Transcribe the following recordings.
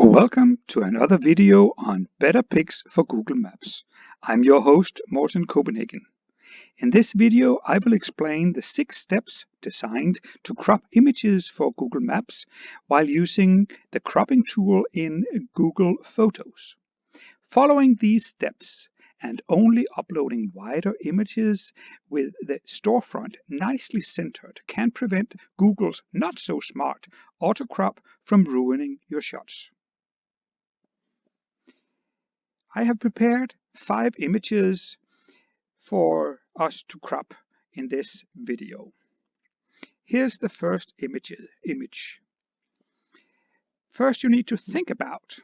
Welcome to another video on Better Pics for Google Maps. I'm your host, Morten Copenhagen. In this video, I will explain the 6 steps designed to crop images for Google Maps while using the cropping tool in Google Photos. Following these steps and only uploading wider images with the storefront nicely centered can prevent Google's not so smart auto-crop from ruining your shots. I have prepared 5 images for us to crop in this video. Here's the first image. First, you need to think about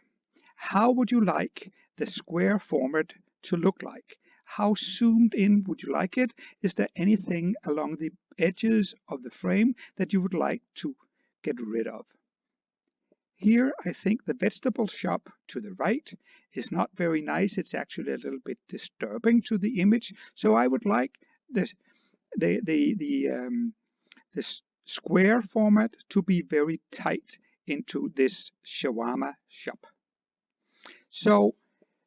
how would you like the square format to look like? How zoomed in would you like it? Is there anything along the edges of the frame that you would like to get rid of? Here, I think the vegetable shop to the right is not very nice. It's actually a little bit disturbing to the image. So I would like the square format to be very tight into this shawarma shop. So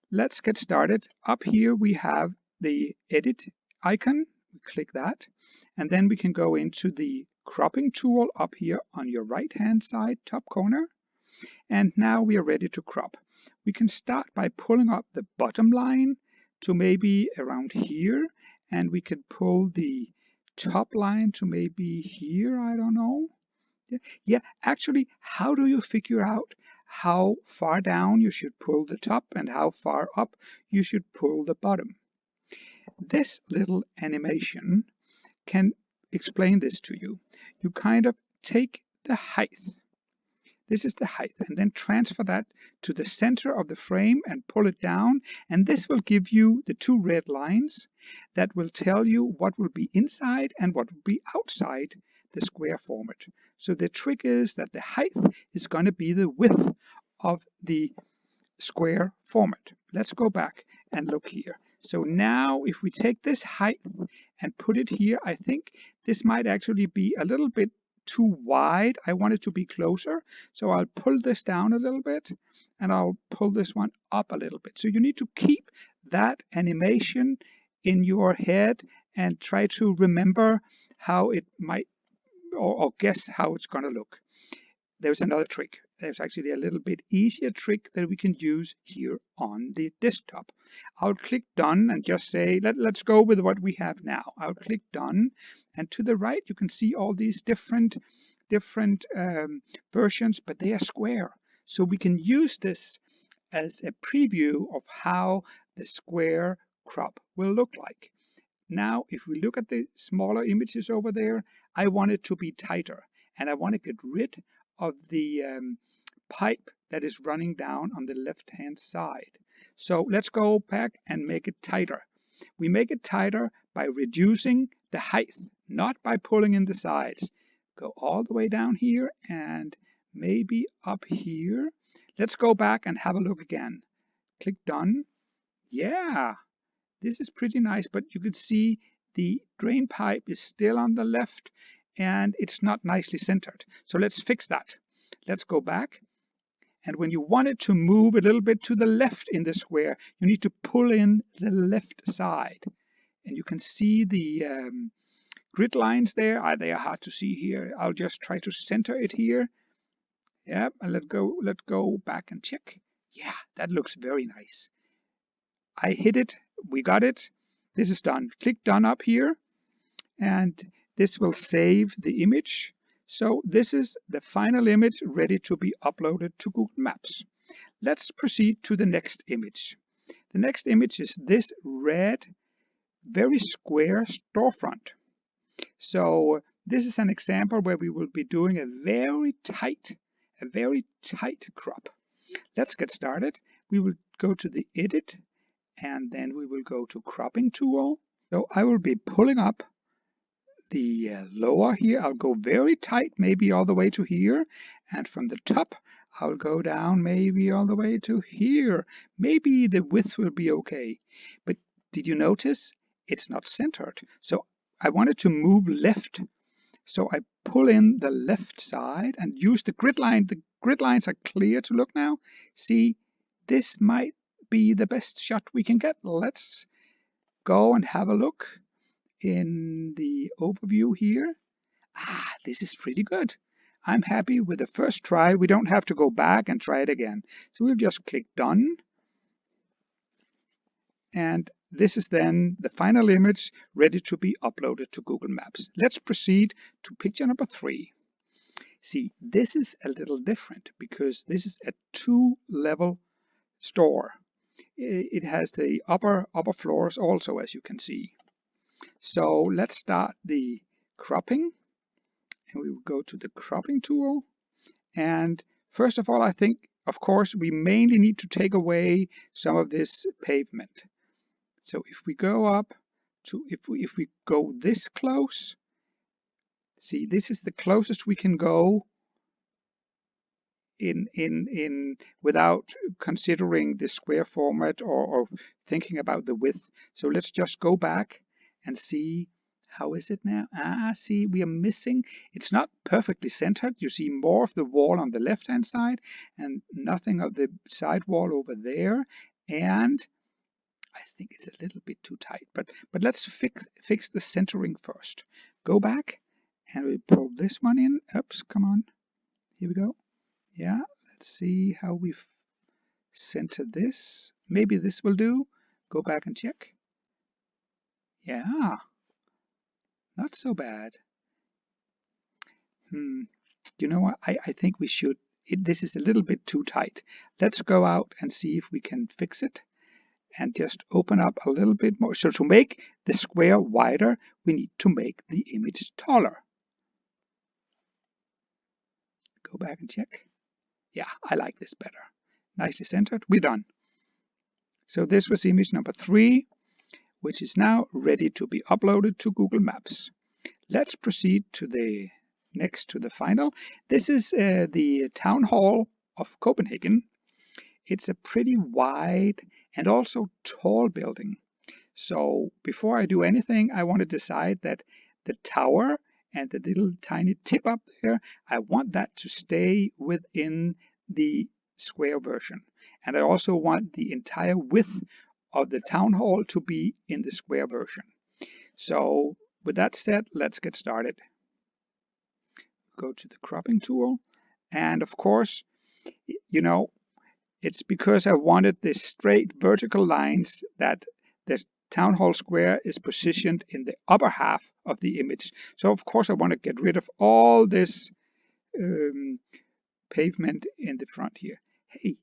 let's get started. Up here we have the edit icon. We click that, and then we can go into the cropping tool up here on your right hand side top corner. And now we are ready to crop. We can start by pulling up the bottom line to maybe around here, and we can pull the top line to maybe here, I don't know. Yeah, actually, how do you figure out how far down you should pull the top and how far up you should pull the bottom? This little animation can explain this to you. You kind of take the height. This is the height, and then transfer that to the center of the frame and pull it down, and this will give you the 2 red lines that will tell you what will be inside and what will be outside the square format. So the trick is that the height is going to be the width of the square format. Let's go back and look here. So now if we take this height and put it here, I think this might actually be a little bit too wide. I want it to be closer, so I'll pull this down a little bit and I'll pull this one up a little bit. So you need to keep that animation in your head and try to remember how it might or guess how it's going to look. There's another trick. There's actually a little bit easier trick that we can use here on the desktop. I'll click done and just say, let's go with what we have now. I'll click done, and to the right you can see all these different versions, but they are square. So we can use this as a preview of how the square crop will look like. Now, if we look at the smaller images over there, I want it to be tighter, and I want to get rid of the pipe that is running down on the left hand side. So let's go back and make it tighter. We make it tighter by reducing the height, not by pulling in the sides. Go all the way down here and maybe up here. Let's go back and have a look again. Click done. Yeah, this is pretty nice, but you can see the drain pipe is still on the left and it's not nicely centered. So let's fix that. Let's go back. And when you want it to move a little bit to the left in the square, you need to pull in the left side. And you can see the grid lines there. They are hard to see here. I'll just try to center it here. Yep, and let's go back and check. Yeah, that looks very nice. I hit it. We got it. This is done. Click done up here, and this will save the image. So this is the final image ready to be uploaded to Google Maps. Let's proceed to the next image. The next image is this red, very square storefront. So this is an example where we will be doing a very tight crop. Let's get started. We will go to the edit, and then we will go to cropping tool. So I will be pulling up the lower here. I'll go very tight, maybe all the way to here, and from the top I'll go down maybe all the way to here. Maybe the width will be okay, but did you notice it's not centered? So I wanted to move left, so I pull in the left side and use the grid line. The grid lines are clear to look now. See, this might be the best shot we can get. Let's go and have a look in the overview here. This is pretty good. I'm happy with the first try. We don't have to go back and try it again. So we'll just click done. And this is then the final image ready to be uploaded to Google Maps. Let's proceed to picture number 3. See, this is a little different because this is a 2-level store. It has the upper floors also, as you can see. So let's start the cropping, and we will go to the cropping tool. And first of all, I think, of course, we mainly need to take away some of this pavement. So if we go up to, if we go this close, see, this is the closest we can go in without considering the square format or thinking about the width. So let's just go back and see. How is it now? See, we are missing. It's not perfectly centered. You see more of the wall on the left-hand side and nothing of the side wall over there. And I think it's a little bit too tight. But let's fix the centering first. Go back and we pull this one in. Oops, come on. Here we go. Yeah, let's see how we've centered this. Maybe this will do. Go back and check. Yeah. Not so bad. You know what? I think we should. This is a little bit too tight. Let's go out and see if we can fix it and just open up a little bit more. So to make the square wider, we need to make the image taller. Go back and check. Yeah, I like this better. Nicely centered. We're done. So this was image number 3, which is now ready to be uploaded to Google Maps. Let's proceed to the final. This is the Town Hall of Copenhagen. It's a pretty wide and also tall building. So before I do anything, I want to decide that the tower and the little tiny tip up there, I want that to stay within the square version. And I also want the entire width of the town hall to be in the square version. So with that said, let's get started. Go to the cropping tool. And of course, you know, it's because I wanted the straight vertical lines that the town hall square is positioned in the upper half of the image. So of course I want to get rid of all this pavement in the front here. Hey,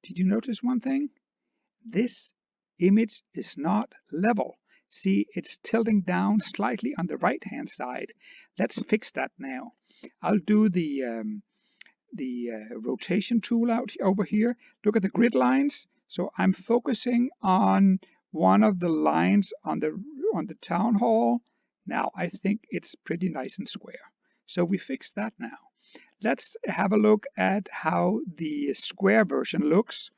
did you notice one thing? This image is not level. See, it's tilting down slightly on the right hand side. Let's fix that now. I'll do the rotation tool over here. Look at the grid lines. So I'm focusing on one of the lines on the town hall. Now I think it's pretty nice and square. So we fixed that now. Let's have a look at how the square version looks.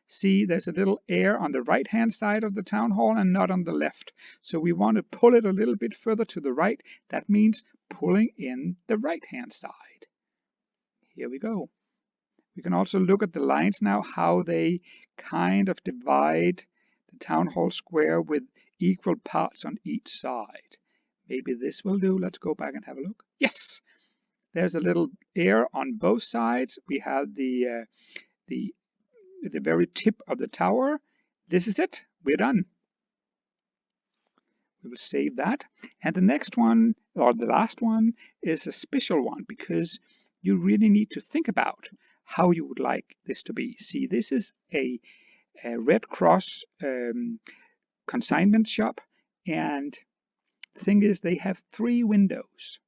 See, there's a little air on the right hand side of the town hall and not on the left. So we want to pull it a little bit further to the right. That means pulling in the right hand side. Here we go. We can also look at the lines now, how they kind of divide the town hall square with equal parts on each side. Maybe this will do. Let's go back and have a look. Yes, there's a little air on both sides. We have the very tip of the tower. This is it. We're done. We will save that. And the next one, or the last one, is a special one because you really need to think about how you would like this to be. See, this is a Red Cross consignment shop, and the thing is they have 3 windows,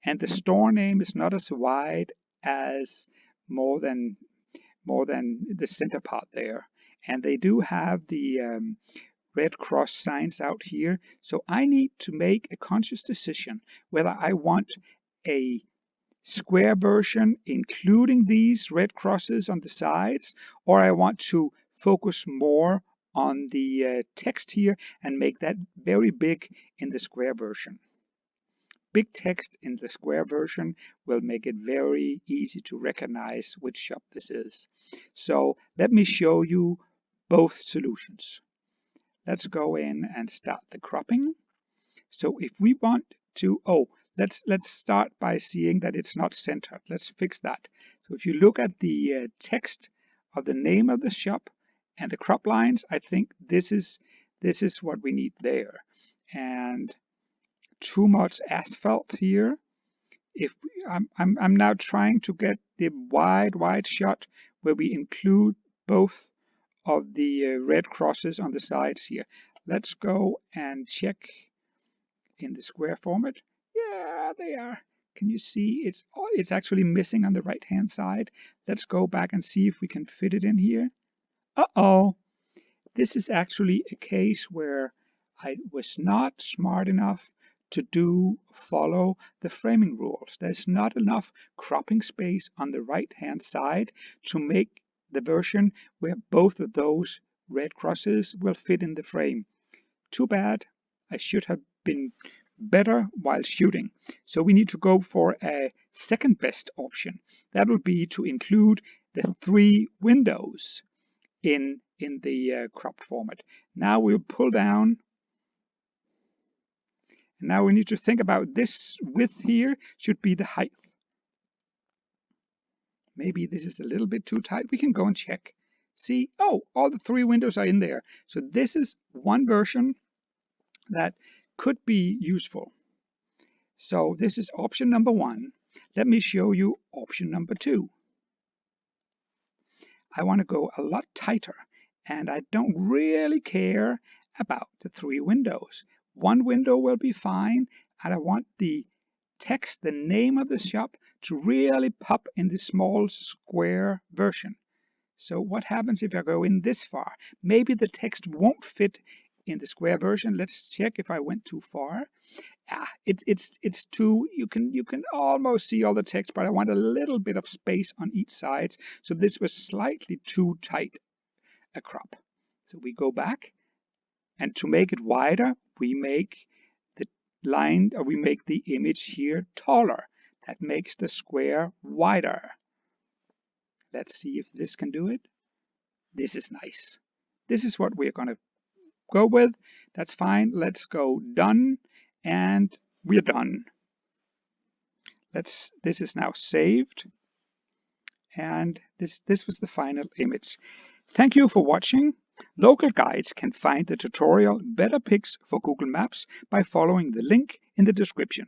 and the store name is not as wide as more than the center part there. And they do have the Red Cross signs out here. So I need to make a conscious decision whether I want a square version including these red crosses on the sides, or I want to focus more on the text here and make that very big in the square version. big text in the square version will make it very easy to recognize which shop this is. So let me show you both solutions. Let's go in and start the cropping. So if we want to, let's start by seeing that it's not centered. Let's fix that. So if you look at the text of the name of the shop and the crop lines, I think this is what we need there. And too much asphalt here. If I'm now trying to get the wide shot where we include both of the red crosses on the sides here. Let's go and check in the square format. Yeah, they are. Can you see it's actually missing on the right hand side? Let's go back and see if we can fit it in here. Uh-oh. This is actually a case where I was not smart enough to follow the framing rules. There's not enough cropping space on the right hand side to make the version where both of those red crosses will fit in the frame. Too bad. I should have been better while shooting. So we need to go for a second best option. That would be to include the 3 windows in the cropped format. Now we'll pull down. And now we need to think about this width here should be the height. Maybe this is a little bit too tight. We can go and check. See, all the 3 windows are in there. So this is one version that could be useful. So this is option number 1. Let me show you option number 2. I want to go a lot tighter, and I don't really care about the 3 windows. One window will be fine, and I want the text, the name of the shop, to really pop in the small square version. So what happens if I go in this far? Maybe the text won't fit in the square version. Let's check if I went too far. It's too, you can almost see all the text, but I want a little bit of space on each side. So this was slightly too tight a crop. So we go back, and to make it wider, we make the line, or we make the image here taller. That makes the square wider. Let's see if this can do it. This is nice. This is what we're going to go with. That's fine. Let's go done, and we're done. This is now saved, and this was the final image. Thank you for watching. Local guides can find the tutorial Better Pics for Google Maps by following the link in the description.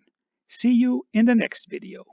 See you in the next video.